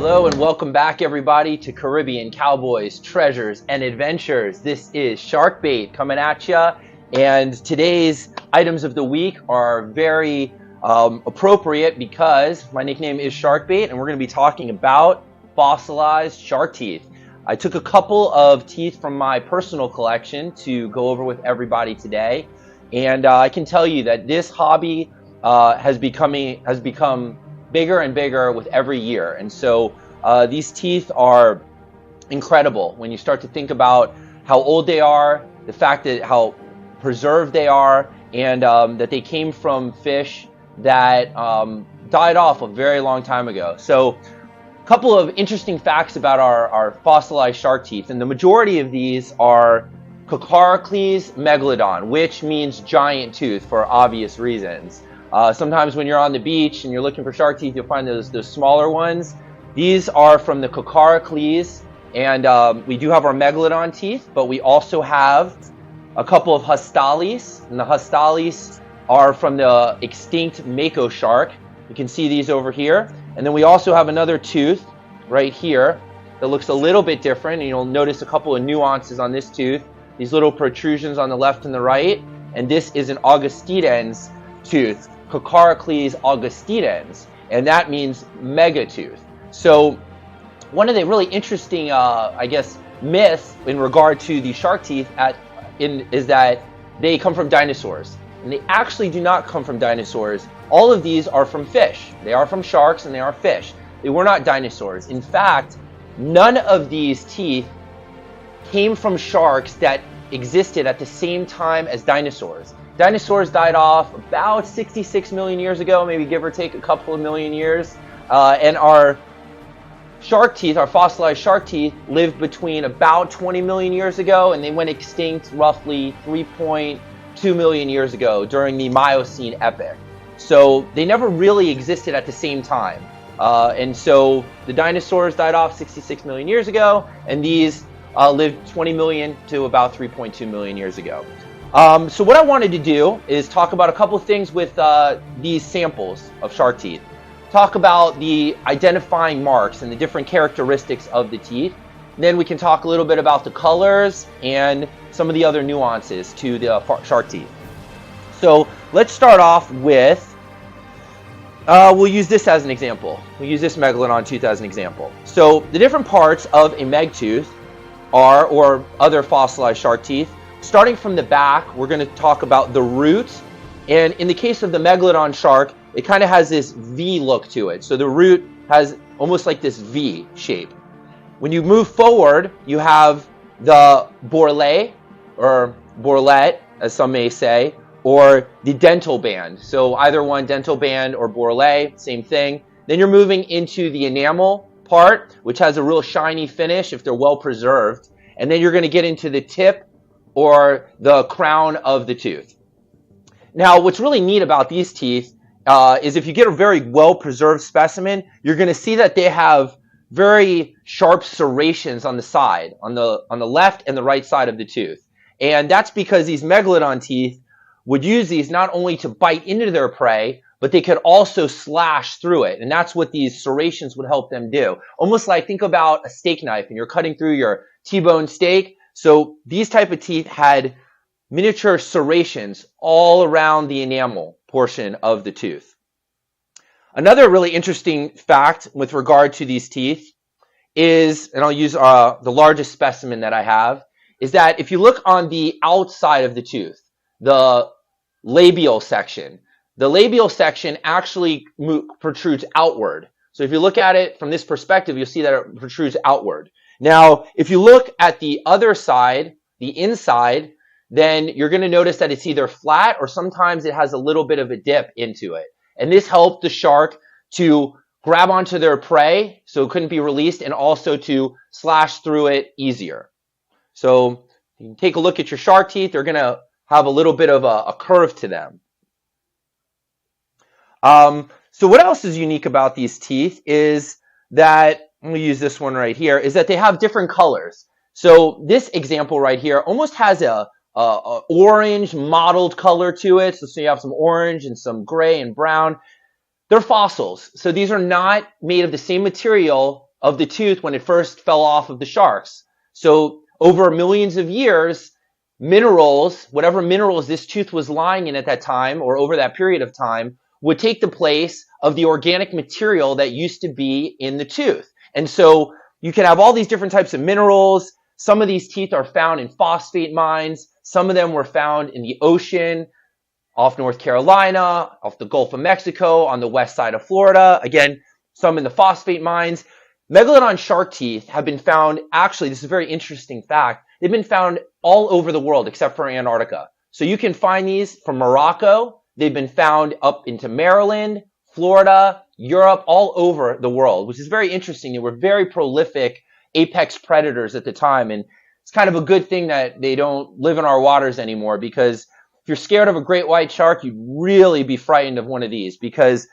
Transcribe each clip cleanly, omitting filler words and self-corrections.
Hello and welcome back everybody to Caribbean Cowboys, Treasures, and Adventures. This is Sharkbait coming at ya, and today's items of the week are very appropriate because my nickname is Sharkbait and we're going to be talking about fossilized shark teeth. I took a couple of teeth from my personal collection to go over with everybody today, and I can tell you that this hobby has become bigger and bigger with every year. And so these teeth are incredible when you start to think about how old they are, the fact that how preserved they are, and that they came from fish that died off a very long time ago. So a couple of interesting facts about our fossilized shark teeth, and the majority of these are Cocarocles megalodon, which means giant tooth for obvious reasons. Sometimes when you're on the beach and you're looking for shark teeth, you'll find those smaller ones. These are from the Cocarocles, and we do have our megalodon teeth, but we also have a couple of Hastalis, and the Hastalis are from the extinct mako shark. You can see these over here. And then we also have another tooth right here that looks a little bit different, and you'll notice a couple of nuances on this tooth. These little protrusions on the left and the right, and this is an Augustidens tooth. Cocarocles augustidens, and that means megatooth. So one of the really interesting, myths in regard to the shark teeth is that they come from dinosaurs, and they actually do not come from dinosaurs. All of these are from fish. They are from sharks, and they are fish. They were not dinosaurs. In fact, none of these teeth came from sharks that existed at the same time as dinosaurs. Dinosaurs died off about 66 million years ago, maybe give or take a couple of million years. And our shark teeth, our fossilized shark teeth, lived between about 20 million years ago, and they went extinct roughly 3.2 million years ago during the Miocene epoch. So they never really existed at the same time. And so the dinosaurs died off 66 million years ago, and these lived 20 million to about 3.2 million years ago. So what I wanted to do is talk about a couple of things with these samples of shark teeth. Talk about the identifying marks and the different characteristics of the teeth. And then we can talk a little bit about the colors and some of the other nuances to the shark teeth. So let's start off with, we'll use this as an example. We'll use this megalodon tooth as an example. So the different parts of a meg tooth are, or other fossilized shark teeth. Starting from the back, we're going to talk about the root. And in the case of the megalodon shark, it kind of has this V look to it. So the root has almost like this V shape. When you move forward, you have the bourrelet, or bourrelet, as some may say, or the dental band. So either one, dental band or bourrelet, same thing. Then you're moving into the enamel part, which has a real shiny finish if they're well preserved. And then you're going to get into the tip or the crown of the tooth. Now, what's really neat about these teeth is if you get a very well-preserved specimen, you're going to see that they have very sharp serrations on the side, on the left and the right side of the tooth. And that's because these megalodon teeth would use these not only to bite into their prey, but they could also slash through it. And that's what these serrations would help them do. Almost like, think about a steak knife and you're cutting through your T-bone steak. So these type of teeth had miniature serrations all around the enamel portion of the tooth. Another really interesting fact with regard to these teeth is, and I'll use the largest specimen that I have, is that if you look on the outside of the tooth, the labial section actually protrudes outward. So if you look at it from this perspective, you'll see that it protrudes outward. Now, if you look at the other side, the inside, then you're going to notice that it's either flat or sometimes it has a little bit of a dip into it. And this helped the shark to grab onto their prey so it couldn't be released, and also to slash through it easier. So you can take a look at your shark teeth. They're going to have a little bit of a curve to them. So what else is unique about these teeth is that, I'm going to use this one right here, is that they have different colors. So this example right here almost has a orange mottled color to it. So you have some orange and some gray and brown. They're fossils. So these are not made of the same material of the tooth when it first fell off of the sharks. So over millions of years, minerals, whatever minerals this tooth was lying in at that time or over that period of time, would take the place of the organic material that used to be in the tooth. And so you can have all these different types of minerals. Some of these teeth are found in phosphate mines. Some of them were found in the ocean, off North Carolina, off the Gulf of Mexico, on the west side of Florida. Again, some in the phosphate mines. Megalodon shark teeth have been found, actually, this is a very interesting fact, they've been found all over the world except for Antarctica. So you can find these from Morocco. They've been found up into Maryland, Florida, Europe, all over the world, which is very interesting. They were very prolific apex predators at the time. And it's kind of a good thing that they don't live in our waters anymore, because if you're scared of a great white shark, you'd really be frightened of one of these, because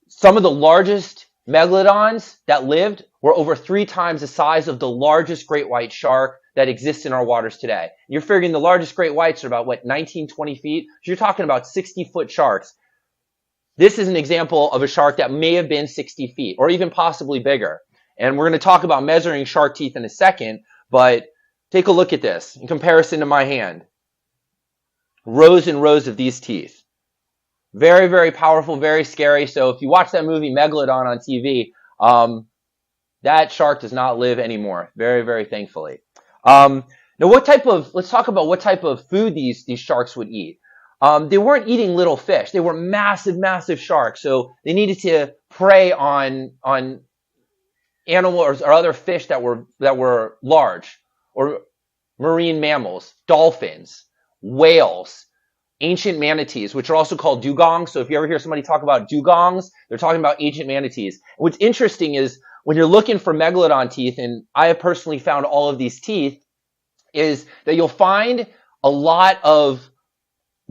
some of the largest megalodons that lived were over 3 times the size of the largest great white shark that exists in our waters today. You're figuring the largest great whites are about, 19, 20 feet? So you're talking about 60-foot sharks. This is an example of a shark that may have been 60 feet or even possibly bigger. And we're going to talk about measuring shark teeth in a second, but take a look at this in comparison to my hand. Rows and rows of these teeth. Very, very powerful, very scary. So if you watch that movie Megalodon on TV, that shark does not live anymore. Very, very thankfully. Now, let's talk about what type of food these sharks would eat. They weren't eating little fish. They were massive, massive sharks. So they needed to prey on animals or other fish that were large, or marine mammals, dolphins, whales, ancient manatees, which are also called dugongs. So if you ever hear somebody talk about dugongs, they're talking about ancient manatees. What's interesting is when you're looking for megalodon teeth, and I have personally found all of these teeth, is that you'll find a lot of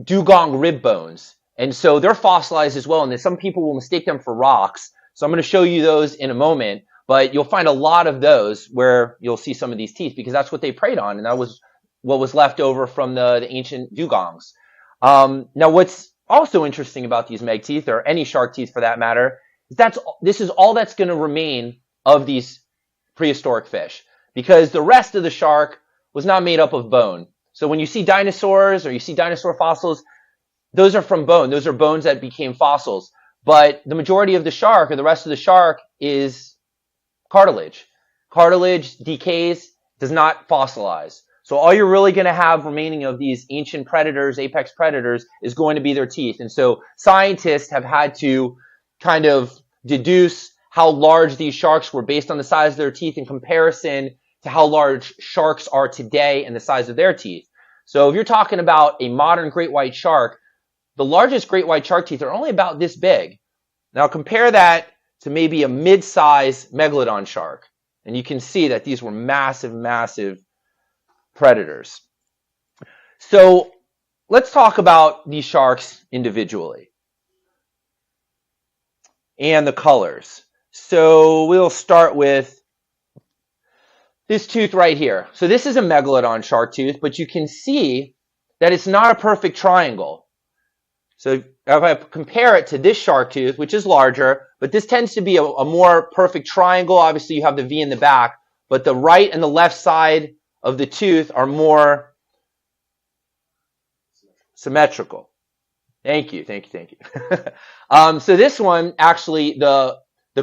dugong rib bones. And so they're fossilized as well, and then some people will mistake them for rocks. So I'm going to show you those in a moment, but you'll find a lot of those where you'll see some of these teeth, because that's what they preyed on, and that was what was left over from the ancient dugongs. Now, what's also interesting about these meg teeth, or any shark teeth for that matter, is this is all that's going to remain of these prehistoric fish, because the rest of the shark was not made up of bone. So when you see dinosaurs or you see dinosaur fossils, those are from bone. Those are bones that became fossils. But the majority of the shark, or the rest of the shark, is cartilage. Cartilage decays, does not fossilize. So all you're really going to have remaining of these ancient predators, apex predators, is going to be their teeth. And so scientists have had to kind of deduce how large these sharks were based on the size of their teeth in comparison to how large sharks are today and the size of their teeth. So if you're talking about a modern great white shark, the largest great white shark teeth are only about this big. Now compare that to maybe a mid-size megalodon shark, and you can see that these were massive, massive predators. So let's talk about these sharks individually and the colors. So we'll start with this tooth right here. So this is a megalodon shark tooth, but you can see that it's not a perfect triangle. So if I compare it to this shark tooth, which is larger, but this tends to be a more perfect triangle. Obviously you have the V in the back, but the right and the left side of the tooth are more symmetrical. Thank you. So this one, actually, the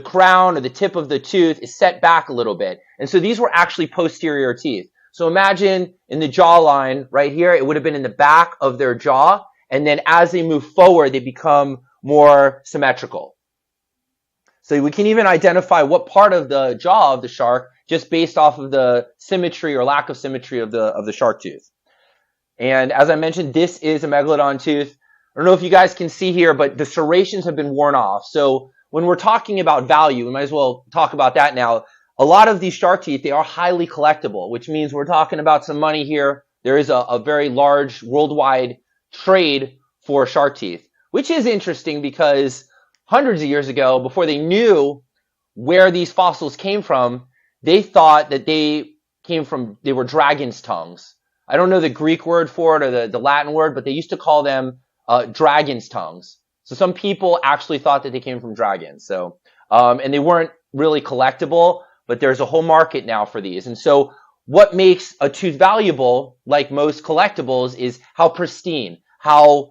crown or the tip of the tooth is set back a little bit. And so these were actually posterior teeth. So imagine in the jawline right here, it would have been in the back of their jaw. And then as they move forward, they become more symmetrical. So we can even identify what part of the jaw of the shark just based off of the symmetry or lack of symmetry of the shark tooth. And as I mentioned, this is a megalodon tooth. I don't know if you guys can see here, but the serrations have been worn off. So when we're talking about value, we might as well talk about that now. A lot of these shark teeth, they are highly collectible, which means we're talking about some money here. There is a very large worldwide trade for shark teeth, which is interesting because hundreds of years ago, before they knew where these fossils came from, they thought that they were dragon's tongues. I don't know the Greek word for it or the Latin word, but they used to call them dragon's tongues. So some people actually thought that they came from dragons. So, and they weren't really collectible, but there's a whole market now for these. And so what makes a tooth valuable, like most collectibles, is how pristine, how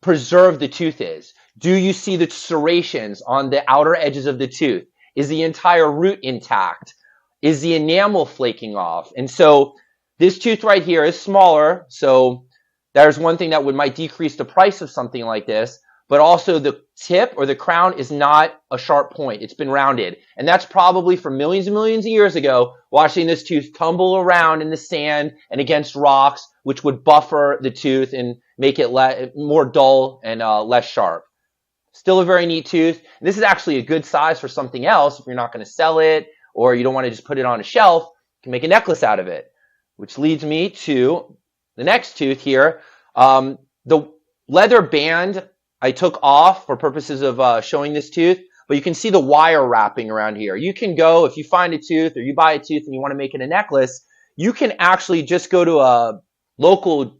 preserved the tooth is. Do you see the serrations on the outer edges of the tooth? Is the entire root intact? Is the enamel flaking off? And so this tooth right here is smaller, so there's one thing that might decrease the price of something like this, but also the tip or the crown is not a sharp point. It's been rounded. And that's probably from millions and millions of years ago, watching this tooth tumble around in the sand and against rocks, which would buffer the tooth and make it more dull and less sharp. Still a very neat tooth. And this is actually a good size for something else. If you're not going to sell it or you don't want to just put it on a shelf, you can make a necklace out of it. Which leads me to the next tooth here. The leather band I took off for purposes of showing this tooth, but you can see the wire wrapping around here. You can go, if you find a tooth or you buy a tooth and you want to make it a necklace, you can actually just go to a local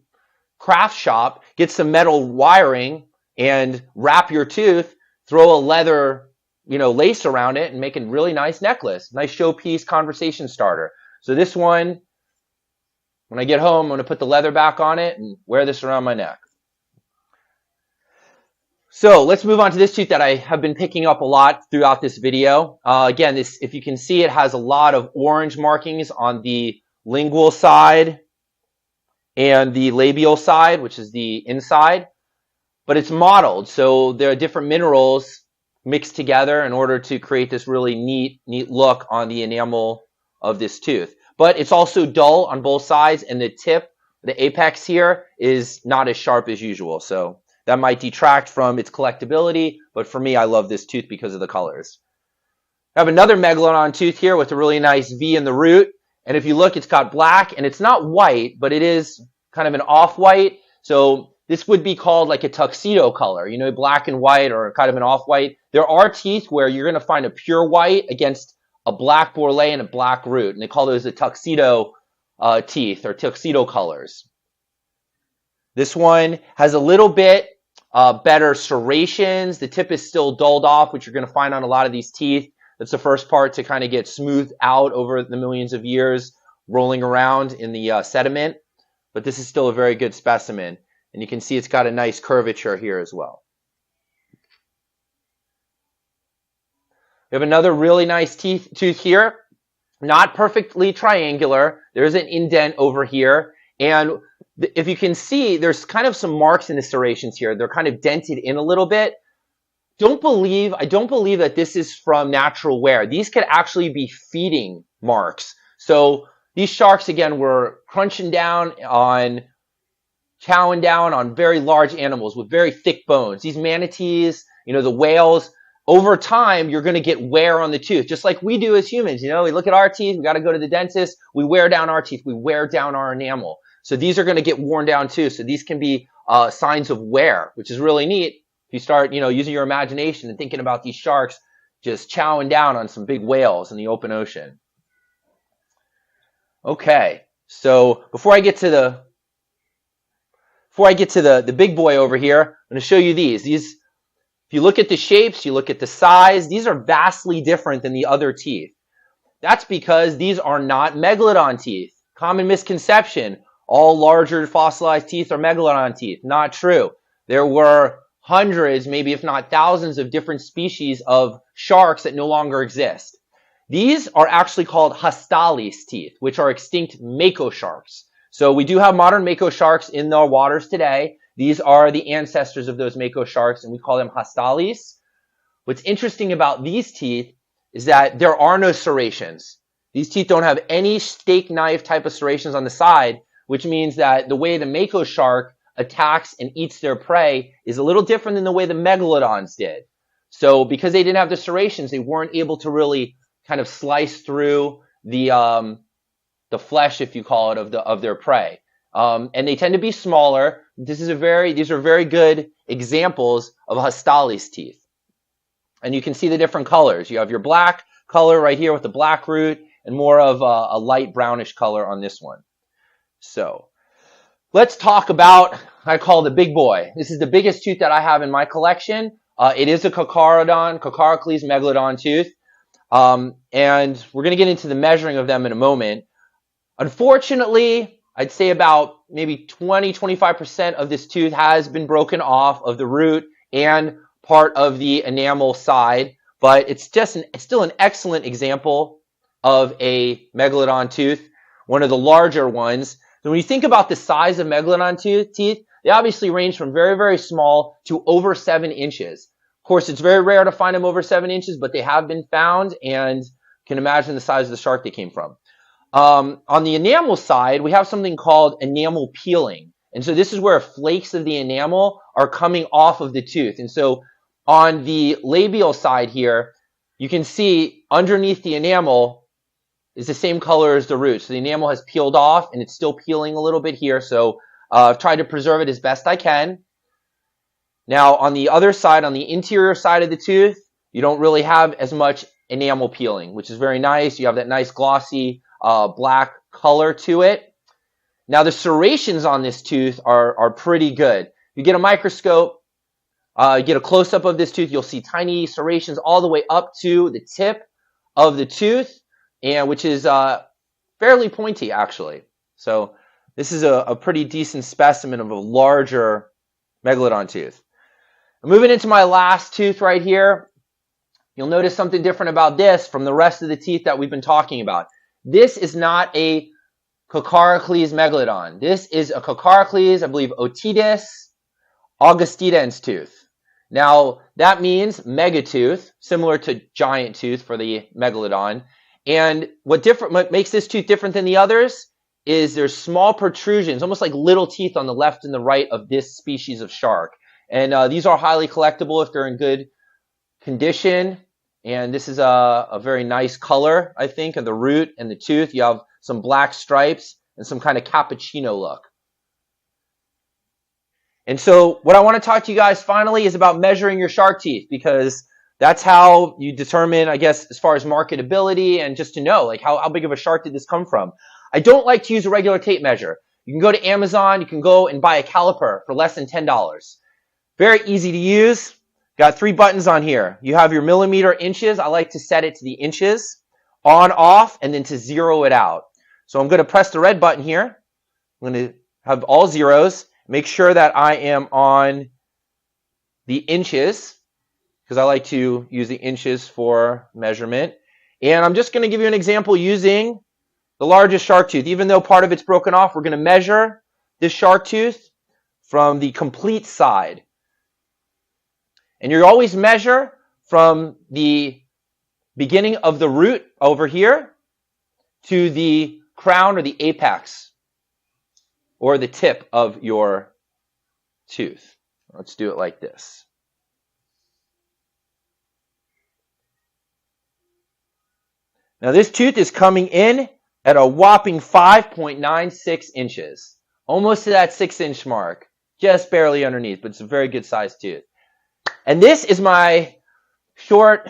craft shop, get some metal wiring, and wrap your tooth, throw a leather, lace around it, and make a really nice necklace. Nice showpiece, conversation starter. So this one, when I get home, I'm going to put the leather back on it and wear this around my neck. So let's move on to this tooth that I have been picking up a lot throughout this video. Again, this, if you can see, it has a lot of orange markings on the lingual side and the labial side, which is the inside. But it's mottled, so there are different minerals mixed together in order to create this really neat look on the enamel of this tooth. But it's also dull on both sides, and the tip, the apex here, is not as sharp as usual. So that might detract from its collectability, but for me, I love this tooth because of the colors. I have another Megalodon tooth here with a really nice V in the root. And if you look, it's got black, and it's not white, but it is kind of an off-white. So this would be called like a tuxedo color, black and white or kind of an off-white. There are teeth where you're going to find a pure white against a black borlée and a black root, and they call those the tuxedo teeth or tuxedo colors. This one has a little bit better serrations. The tip is still dulled off, which you're going to find on a lot of these teeth. That's the first part to kind of get smoothed out over the millions of years rolling around in the sediment. But this is still a very good specimen. And you can see it's got a nice curvature here as well. We have another really nice tooth here. Not perfectly triangular. There's an indent over here. And if you can see, there's kind of some marks in the serrations here. They're kind of dented in a little bit. I don't believe that this is from natural wear. These could actually be feeding marks. So these sharks, again, were chowing down on very large animals with very thick bones. These manatees, the whales, over time, you're going to get wear on the tooth, just like we do as humans. We look at our teeth, we got to go to the dentist, we wear down our teeth, we wear down our enamel. So these are going to get worn down too. So these can be signs of wear, which is really neat. If you start, using your imagination and thinking about these sharks just chowing down on some big whales in the open ocean. Okay, so before I get to the big boy over here, I'm going to show you these. If you look at the shapes, you look at the size, these are vastly different than the other teeth. That's because these are not Megalodon teeth. Common misconception, all larger fossilized teeth are Megalodon teeth. Not true. There were hundreds, maybe if not thousands of different species of sharks that no longer exist. These are actually called Hastalis teeth, which are extinct mako sharks. So we do have modern mako sharks in the waters today. These are the ancestors of those mako sharks, and we call them Hastalis. What's interesting about these teeth is that there are no serrations. These teeth don't have any steak knife type of serrations on the side, which means that the way the mako shark attacks and eats their prey is a little different than the way the megalodons did. So because they didn't have the serrations, they weren't able to really kind of slice through the flesh, if you call it, of their prey. And they tend to be smaller. These are very good examples of Hastalis teeth. And you can see the different colors. You have your black color right here with the black root and more of a light brownish color on this one. So let's talk about, I call the big boy. This is the biggest tooth that I have in my collection. It is a Carcharodon, Carcharocles megalodon tooth. And we're going to get into the measuring of them in a moment. Unfortunately, I'd say about maybe 20-25% of this tooth has been broken off of the root and part of the enamel side, but it's still an excellent example of a Megalodon tooth, one of the larger ones. So when you think about the size of Megalodon teeth, they obviously range from very, very small to over 7 inches. Of course, it's very rare to find them over 7 inches, but they have been found, and you can imagine the size of the shark they came from. On the enamel side, we have something called enamel peeling. And so this is where flakes of the enamel are coming off of the tooth. And so on the labial side here, you can see underneath the enamel is the same color as the root. So the enamel has peeled off, and it's still peeling a little bit here. So I've tried to preserve it as best I can. Now, on the other side, on the interior side of the tooth, you don't really have as much enamel peeling, which is very nice. You have that nice glossy black color to it. Now, the serrations on this tooth are pretty good. You get a microscope, you get a close-up of this tooth, you'll see tiny serrations all the way up to the tip of the tooth, and which is fairly pointy, actually. So this is a pretty decent specimen of a larger Megalodon tooth. Moving into my last tooth right here, you'll notice something different about this from the rest of the teeth that we've been talking about. This is not a Cocarocles Megalodon. This is a Cocarocles, I believe, Otitis augustitans tooth. Now, that means megatooth, similar to giant tooth for the Megalodon. And what makes this tooth different than the others is there's small protrusions, almost like little teeth on the left and the right of this species of shark. And these are highly collectible if they're in good condition. And this is a very nice color, I think, of the root and the tooth. You have some black stripes and some kind of cappuccino look. And so what I want to talk to you guys finally is about measuring your shark teeth, because that's how you determine, I guess, as far as marketability and just to know, like, how big of a shark did this come from. I don't like to use a regular tape measure. You can go to Amazon. You can go and buy a caliper for less than $10. Very easy to use. Got 3 buttons on here. You have your millimeter, inches. I like to set it to the inches, on, off, and then to zero it out. So I'm going to press the red button here. I'm going to have all zeros. Make sure that I am on the inches, because I like to use the inches for measurement. And I'm just going to give you an example using the largest shark tooth. Even though part of it's broken off, we're going to measure this shark tooth from the complete side. And you always measure from the beginning of the root over here to the crown or the apex or the tip of your tooth. Let's do it like this. Now this tooth is coming in at a whopping 5.96 inches. Almost to that 6-inch mark. Just barely underneath, but it's a very good sized tooth. And this is my short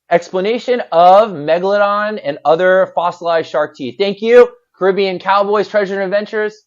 explanation of Megalodon and other fossilized shark teeth. Thank you, Caribbean Cowboys, Treasure and Adventures.